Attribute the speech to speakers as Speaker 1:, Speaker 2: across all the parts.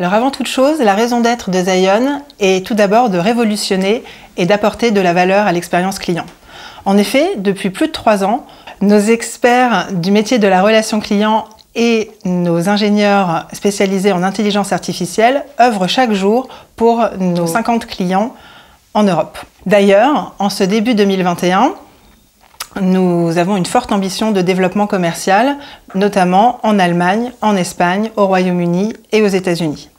Speaker 1: Alors avant toute chose, la raison d'être de Zion est tout d'abord de révolutionner et d'apporter de la valeur à l'expérience client. En effet, depuis plus de 3 ans, nos experts du métier de la relation client et nos ingénieurs spécialisés en intelligence artificielle œuvrent chaque jour pour nos 50 clients en Europe. D'ailleurs, en ce début 2021, nous avons une forte ambition de développement commercial, notamment en Allemagne, en Espagne, au Royaume-Uni et aux États-Unis.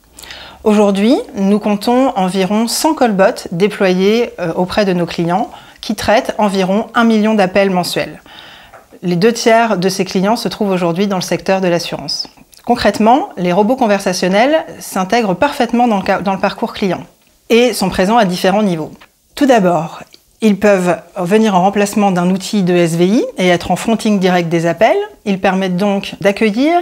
Speaker 1: Aujourd'hui, nous comptons environ 100 callbots déployés auprès de nos clients qui traitent environ 1 million d'appels mensuels. Les 2/3 de ces clients se trouvent aujourd'hui dans le secteur de l'assurance. Concrètement, les robots conversationnels s'intègrent parfaitement dans le parcours client et sont présents à différents niveaux. Tout d'abord, ils peuvent venir en remplacement d'un outil de SVI et être en fronting direct des appels. Ils permettent donc d'accueillir,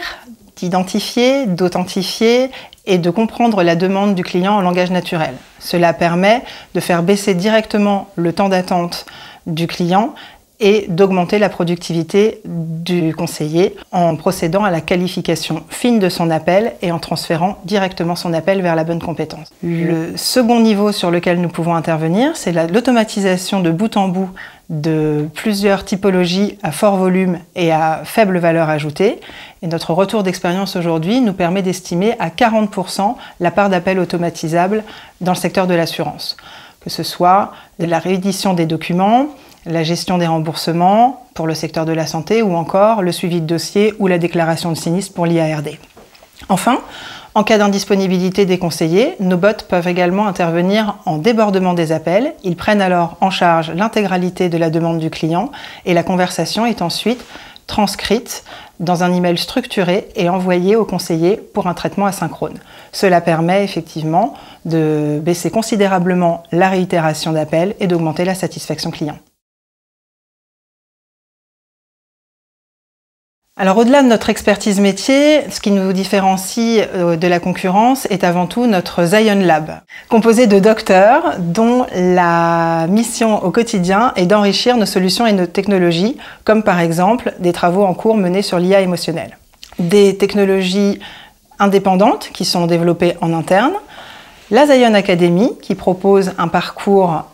Speaker 1: d'identifier, d'authentifier et de comprendre la demande du client en langage naturel. Cela permet de faire baisser directement le temps d'attente du client et d'augmenter la productivité du conseiller en procédant à la qualification fine de son appel et en transférant directement son appel vers la bonne compétence. Le second niveau sur lequel nous pouvons intervenir, c'est l'automatisation de bout en bout de plusieurs typologies à fort volume et à faible valeur ajoutée. Et notre retour d'expérience aujourd'hui nous permet d'estimer à 40% la part d'appels automatisables dans le secteur de l'assurance, que ce soit la réédition des documents, la gestion des remboursements pour le secteur de la santé ou encore le suivi de dossier ou la déclaration de sinistre pour l'IARD. Enfin, en cas d'indisponibilité des conseillers, nos bots peuvent également intervenir en débordement des appels. Ils prennent alors en charge l'intégralité de la demande du client et la conversation est ensuite transcrite dans un email structuré et envoyée au conseiller pour un traitement asynchrone. Cela permet effectivement de baisser considérablement la réitération d'appels et d'augmenter la satisfaction client. Alors au-delà de notre expertise métier, ce qui nous différencie de la concurrence est avant tout notre Zion Lab, composé de docteurs dont la mission au quotidien est d'enrichir nos solutions et nos technologies, comme par exemple des travaux en cours menés sur l'IA émotionnelle. Des technologies indépendantes qui sont développées en interne, la Zion Academy qui propose un parcours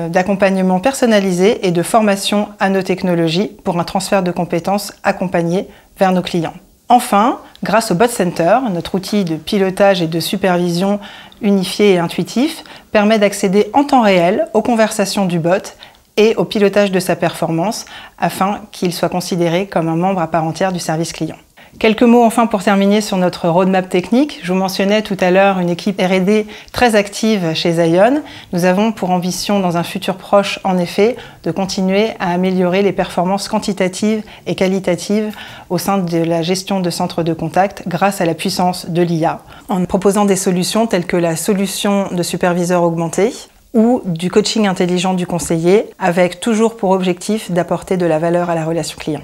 Speaker 1: d'accompagnement personnalisé et de formation à nos technologies pour un transfert de compétences accompagné vers nos clients. Enfin, grâce au Bot Center, notre outil de pilotage et de supervision unifié et intuitif permet d'accéder en temps réel aux conversations du bot et au pilotage de sa performance afin qu'il soit considéré comme un membre à part entière du service client. Quelques mots enfin pour terminer sur notre roadmap technique. Je vous mentionnais tout à l'heure une équipe R&D très active chez Zion. Nous avons pour ambition dans un futur proche en effet de continuer à améliorer les performances quantitatives et qualitatives au sein de la gestion de centres de contact grâce à la puissance de l'IA en proposant des solutions telles que la solution de superviseur augmenté ou du coaching intelligent du conseiller avec toujours pour objectif d'apporter de la valeur à la relation client.